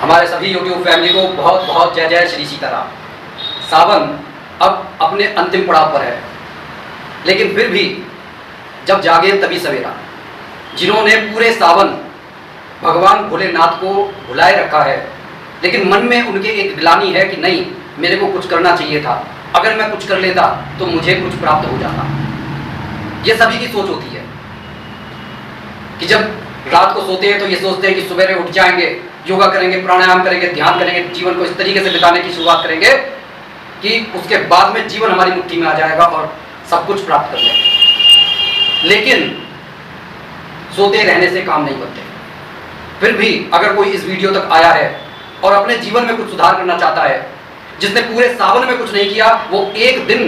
हमारे सभी YouTube family को बहुत बहुत जय जय श्री सीताराम। सावन अब अपने अंतिम पड़ाव पर है, लेकिन फिर भी जब जागे तभी सवेरा। जिन्होंने पूरे सावन भगवान भोलेनाथ को भुलाए रखा है, लेकिन मन में उनके एक ग्लानि है कि नहीं, मेरे को कुछ करना चाहिए था, अगर मैं कुछ कर लेता तो मुझे कुछ प्राप्त हो जाता। ये सभी की सोच होती है कि जब रात को सोते हैं तो ये सोचते हैं कि सुबह उठ जाएंगे, योगा करेंगे, प्राणायाम करेंगे, ध्यान करेंगे, जीवन को इस तरीके से बिताने की शुरुआत करेंगे कि उसके बाद में जीवन हमारी मुट्ठी में आ जाएगा और सब कुछ प्राप्त कर लेंगे। लेकिन सोते रहने से काम नहीं बनते। फिर भी अगर कोई इस वीडियो तक आया है और अपने जीवन में कुछ सुधार करना चाहता है, जिसने पूरे सावन में कुछ नहीं किया, वो एक दिन,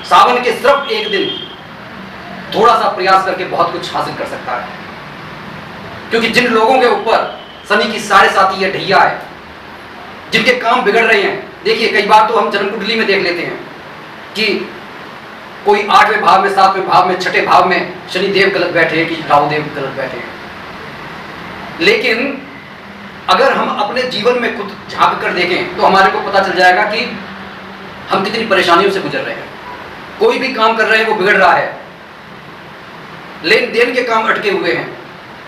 सावन के सिर्फ एक दिन थोड़ा सा प्रयास करके बहुत कुछ हासिल कर सकता है। क्योंकि जिन लोगों के ऊपर शनि की 7.5 या ढैया है, जिनके काम बिगड़ रहे हैं, देखिए कई बार तो हम जन्म कुंडली में देख लेते हैं कि कोई 8वें भाव में, 7वें भाव में, 6ठे भाव में शनि देव गलत बैठे हैं कि राहु देव गलत बैठे हैं। लेकिन अगर हम अपने जीवन में खुद झांक कर देखें तो हमारे को पता चल जाएगा कि हम कितनी परेशानियों से गुजर रहे हैं। कोई भी काम कर रहे हैं वो बिगड़ रहा है, लेन देन के काम अटके हुए हैं,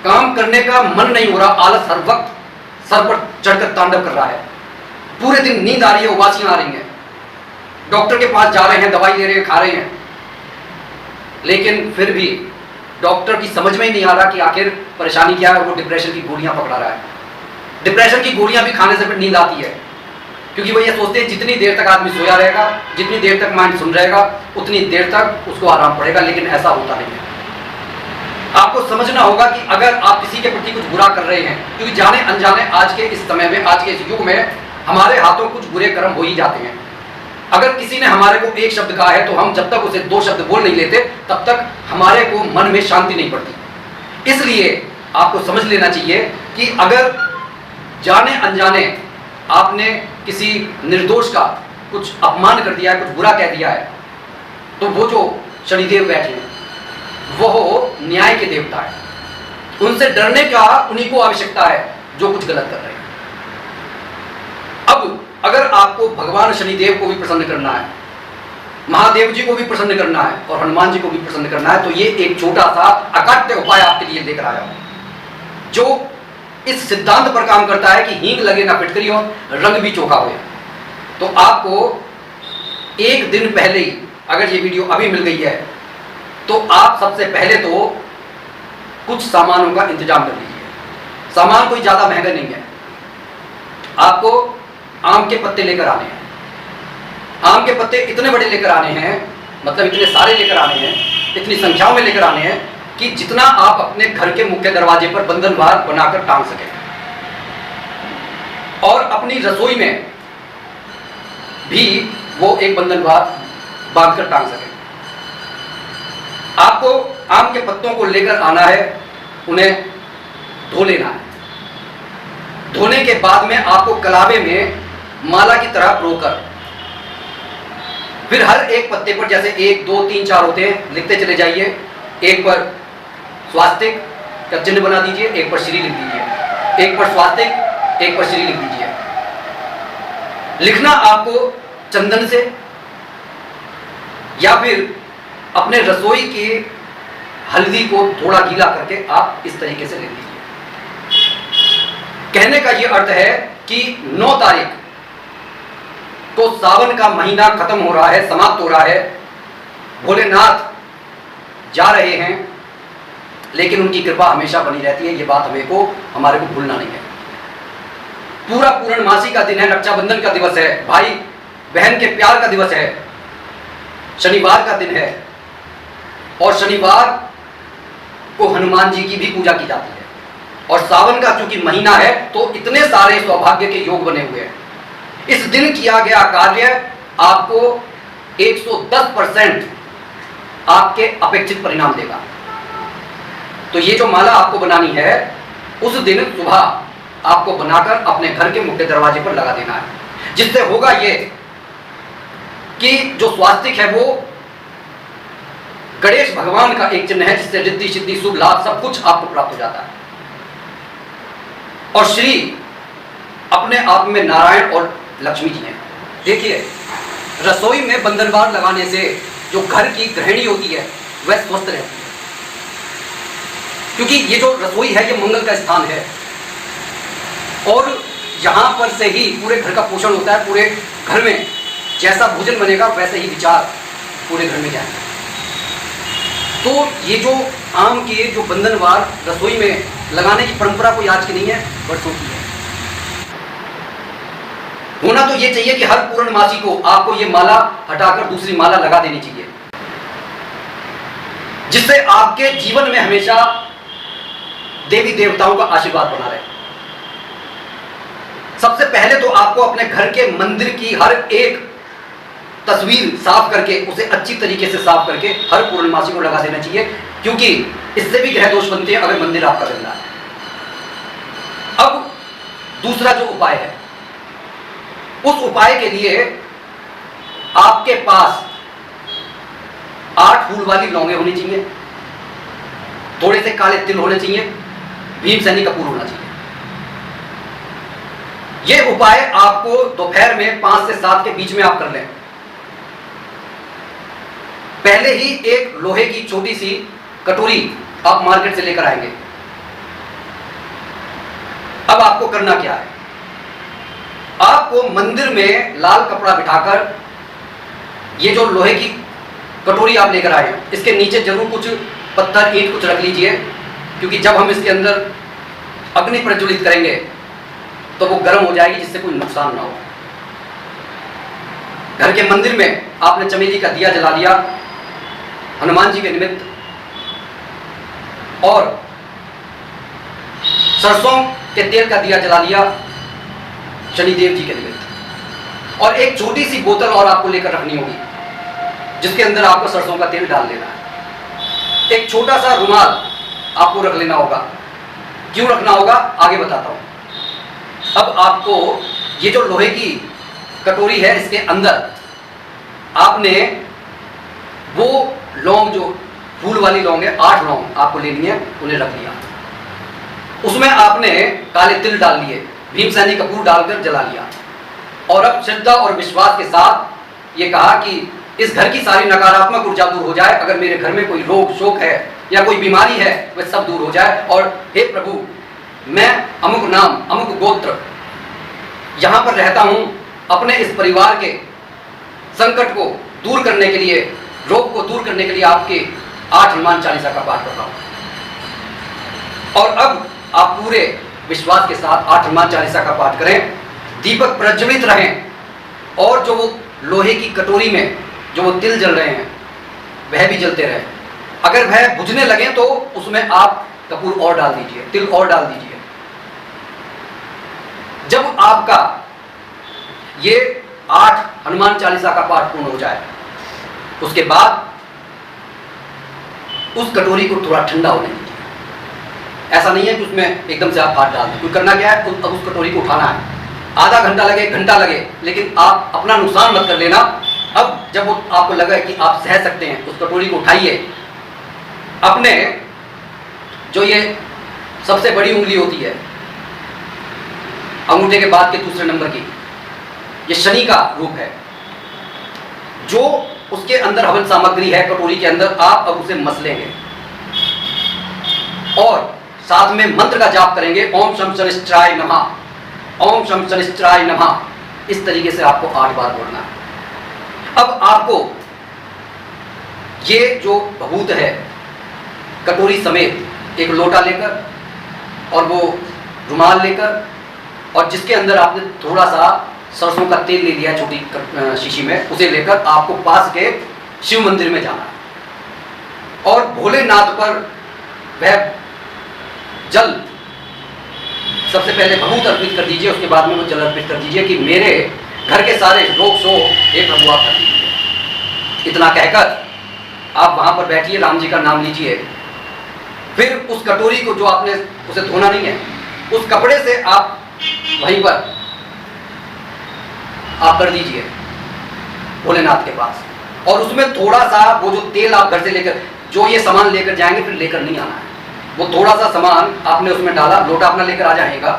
काम करने का मन नहीं हो रहा, आलस हर वक्त सर पर चढ़कर तांडव कर रहा है, पूरे दिन नींद आ रही है, उबासियां आ रही हैं, डॉक्टर के पास जा रहे हैं, दवाई ले रहे हैं, खा रहे हैं, लेकिन फिर भी डॉक्टर की समझ में ही नहीं आ रहा कि आखिर परेशानी क्या है। वो डिप्रेशन की गोलियां पकड़ा रहा है। डिप्रेशन की गोलियां भी खाने से फिर नींद आती है, क्योंकि वो ये सोचते हैं जितनी देर तक आदमी सोया रहेगा, जितनी देर तक माइंड सुन रहेगा, उतनी देर तक उसको आराम पड़ेगा। लेकिन ऐसा होता नहीं है। आपको समझना होगा कि अगर आप किसी के प्रति कुछ बुरा कर रहे हैं, क्योंकि जाने अनजाने आज के इस समय में, आज के इस युग में हमारे हाथों कुछ बुरे कर्म हो ही जाते हैं। अगर किसी ने हमारे को एक शब्द कहा है तो हम जब तक उसे 2 शब्द बोल नहीं लेते तब तक हमारे को मन में शांति नहीं पड़ती। इसलिए आपको समझ लेना चाहिए कि अगर जाने अनजाने आपने किसी निर्दोष का कुछ अपमान कर दिया है, कुछ बुरा कह दिया है, तो वो जो शनिदेव बैठे हैं वो न्याय के देवता है। उनसे डरने का उन्हीं को आवश्यकता है जो कुछ गलत कर रहे हैं। अब अगर आपको भगवान शनिदेव को भी प्रसन्न करना है, महादेव जी को भी प्रसन्न करना है और हनुमान जी को भी प्रसन्न करना है, तो ये एक छोटा सा अकाट्य उपाय आपके लिए लेकर आया हूं, जो इस सिद्धांत पर काम करता है कि हींग लगे ना फिटकरी हो, रंग भी चोखा हो। तो आपको एक दिन पहले ही, अगर ये वीडियो अभी मिल गई है, तो आप सबसे पहले तो कुछ सामानों का इंतजाम कर लीजिए। सामान कोई ज्यादा महंगा नहीं है। आपको आम के पत्ते लेकर आने हैं। आम के पत्ते इतने बड़े लेकर आने हैं, मतलब इतने सारे लेकर आने हैं, इतनी संख्याओं में लेकर आने हैं कि जितना आप अपने घर के मुख्य दरवाजे पर बंधनवार बनाकर टांग सकें और अपनी रसोई में भी वो एक बंधनवार बांधकर टांग सकें। आपको आम के पत्तों को लेकर आना है, उन्हें धो लेना है। धोने के बाद में आपको कलावे में माला की तरह रोकर, फिर हर एक पत्ते पर जैसे 1, 2, 3, 4 होते हैं, लिखते चले जाइए। एक पर स्वास्तिक का चिन्ह बना दीजिए, एक पर श्री लिख दीजिए, एक पर स्वास्तिक, एक पर श्री लिख दीजिए। लिखना आपको चंदन से या फिर अपने रसोई की हल्दी को थोड़ा गीला करके आप इस तरीके से लिख लीजिए। कहने का यह अर्थ है कि 9 तारीख को सावन का महीना खत्म हो रहा है, समाप्त हो रहा है। भोलेनाथ जा रहे हैं, लेकिन उनकी कृपा हमेशा बनी रहती है। ये बात हमारे को भूलना नहीं है। पूरा पूर्णमासी का दिन है, रक्षाबंधन का दिवस है, भाई बहन के प्यार का दिवस है, शनिवार का दिन है और शनिवार को हनुमान जी की भी पूजा की जाती है। और सावन का चूंकि महीना है तो इतने सारे सौभाग्य के योग बने हुए हैं। इस दिन किया गया कार्य आपको 110% आपके अपेक्षित परिणाम देगा। तो ये जो माला आपको बनानी है, उस दिन सुबह आपको बनाकर अपने घर के मुख्य दरवाजे पर लगा देना है। जिससे होगा ये कि जो स्वास्तिक है वो गणेश भगवान का एक चिन्ह है, जिससे रिद्धि सिद्धि शुभ लाभ सब कुछ आपको प्राप्त हो जाता है। और श्री अपने आप में नारायण और लक्ष्मी जी हैं। देखिए, रसोई में बंधनवार लगाने से जो घर की गृहिणी होती है वह स्वस्थ रहती है, क्योंकि ये जो रसोई है ये मंगल का स्थान है और यहाँ पर से ही पूरे घर का पोषण होता है। पूरे घर में जैसा भोजन बनेगा वैसे ही विचार पूरे घर में जाएंगे। तो ये जो आम के जो बंधनवार रसोई में लगाने की परंपरा कोई आज की नहीं है, वर्षों की है। होना तो ये चाहिए कि हर पूर्णमासी को आपको ये माला हटाकर दूसरी माला लगा देनी चाहिए, जिससे आपके जीवन में हमेशा देवी देवताओं का आशीर्वाद बना रहे। सबसे पहले तो आपको अपने घर के मंदिर की हर एक तस्वीर साफ करके उसे अच्छी तरीके से साफ करके हर पूर्णमासी को लगा देना चाहिए, क्योंकि इससे भी ग्रह दोष बनते हैं अगर मंदिर आपका गंदा है। अब दूसरा जो उपाय है, उस उपाय के लिए आपके पास 8 फूल वाली लौंगे होनी चाहिए, थोड़े से काले तिल होने चाहिए, भीमसेनी कपूर होना चाहिए। यह उपाय आपको दोपहर में 5 से 7 के बीच में आप कर लें। पहले ही एक लोहे की छोटी सी कटोरी आप मार्केट से लेकर आएंगे। अब आपको करना क्या है, आपको मंदिर में लाल कपड़ा बिठाकर ये जो लोहे की कटोरी आप लेकर आए हैं इसके नीचे जरूर कुछ पत्थर ईंट कुछ रख लीजिए, क्योंकि जब हम इसके अंदर अग्नि प्रज्वलित करेंगे तो वो गर्म हो जाएगी, जिससे कोई नुकसान ना हो। घर के मंदिर में आपने चमेली का दिया जला लिया हनुमान जी के निमित्त, और सरसों के तेल का दिया जला लिया शनिदेव जी के निमित्त, और एक छोटी सी बोतल और आपको लेकर रखनी होगी जिसके अंदर आपको सरसों का तेल डाल देना है। एक छोटा सा रुमाल आपको रख लेना होगा। क्यों रखना होगा आगे बताता हूं। अब आपको ये जो लोहे की कटोरी है इसके अंदर आपने वो लौंग, जो फूल वाली लौंग है, 8 लौंग आपको लेनी है, उन्हें रख लिया। उसमें आपने काले तिल डाल लिए, भीमसेनी कपूर डालकर जला लिया, और अब श्रद्धा और विश्वास के साथ ये कहा कि इस घर की सारी नकारात्मक ऊर्जा दूर हो जाए, अगर मेरे घर में कोई रोग शोक है या कोई बीमारी है वह सब दूर हो जाए, और हे प्रभु मैं अमुक नाम अमुक गोत्र यहाँ पर रहता हूँ, अपने इस परिवार के संकट को दूर करने के लिए, रोग को दूर करने के लिए आपके 8 हनुमान चालीसा का पाठ कर रहा हूँ। और अब आप पूरे विश्वास के साथ 8 हनुमान चालीसा का पाठ करें, दीपक प्रज्वलित रहें, और जो वो लोहे की कटोरी में जो वो तिल जल रहे हैं वह भी जलते रहें। अगर वह बुझने लगे तो उसमें आप कपूर और डाल दीजिए, तिल और डाल दीजिए। जब आपका ये 8 हनुमान चालीसा का पाठ पूर्ण हो जाए उसके बाद उस कटोरी को थोड़ा ठंडा होने दीजिए। ऐसा नहीं है कि उसमें एकदम से आप हाथ डाल दें। करना क्या है, अब उस कटोरी को उठाना है, आधा घंटा लगे, घंटा लगे, लेकिन आप अपना नुकसान मत कर लेना। अब जब वो आपको लगा कि आप सह सकते हैं, उस कटोरी को उठाइए, अपने जो ये सबसे बड़ी उंगली होती है अंगूठे के बाद के दूसरे नंबर की, ये शनि का रूप है, जो उसके अंदर हवन सामग्री है कटोरी के अंदर, आप अब उसे मस लेंगे और साथ में मंत्र का जाप करेंगे, ओम शम शनिश्चराय नमः, ओम शम शनिश्चराय नमः। इस तरीके से आपको 8 बार बोलना है। अब आपको ये जो भभूत है कटोरी समेत एक लोटा लेकर और वो रुमाल लेकर, और जिसके अंदर आपने थोड़ा सा सरसों का तेल ले लिया है छोटी शीशी में, उसे लेकर आपको पास के शिव मंदिर में जाना है और भोलेनाथ पर वह जल सबसे पहले भभूत अर्पित कर दीजिए, उसके बाद में वो जल अर्पित कर दीजिए कि मेरे घर के सारे रोग शोक हे प्रभु आप कर दीजिए। इतना कहकर आप वहां पर बैठिए, राम जी का नाम लीजिए, फिर उस कटोरी को जो आपने उसे धोना नहीं है, उस कपड़े से आप वहीं पर आप कर दीजिए भोलेनाथ के पास, और उसमें थोड़ा सा वो जो तेल आप घर से लेकर जो ये सामान लेकर जाएंगे फिर लेकर नहीं आना है, वो थोड़ा सा सामान आपने उसमें डाला, लोटा अपना लेकर आ जाएगा,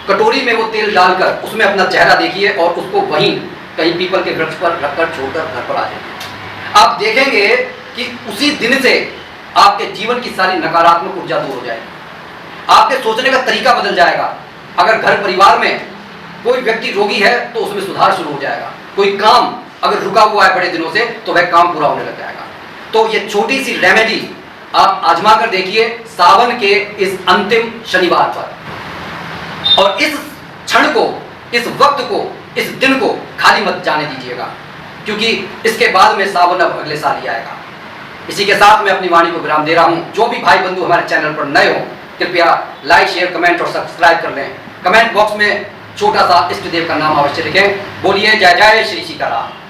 कटोरी में वो तेल डालकर उसमें अपना चेहरा देखिए और उसको वहीं कहीं पीपल के वृक्ष पर रखकर छोड़कर घर पर आ जाइए। आप देखेंगे कि उसी दिन से आपके जीवन की सारी नकारात्मक ऊर्जा दूर हो जाएगी, आपके सोचने का तरीका बदल जाएगा। अगर घर परिवार में कोई व्यक्ति रोगी है तो उसमें सुधार शुरू हो जाएगा, कोई काम अगर रुका हुआ है बड़े दिनों से तो वह काम पूरा होने लग जाएगा। तो ये छोटी सी रेमेडी आप आजमा कर देखिए सावन के इस अंतिम शनिवार पर, और इस क्षण को, इस वक्त को, इस दिन को खाली मत जाने दीजिएगा, क्योंकि इसके बाद में सावन अब अगले साल ही आएगा। इसी के साथ मैं अपनी वाणी को विराम दे रहा हूं। जो भी भाई बंधु हमारे चैनल पर नए हो कृपया लाइक, शेयर, कमेंट और सब्सक्राइब कर लें। कमेंट बॉक्स में छोटा सा इष्ट देव का नाम अवश्य लिखें। बोलिए जय जय श्री सीताराम।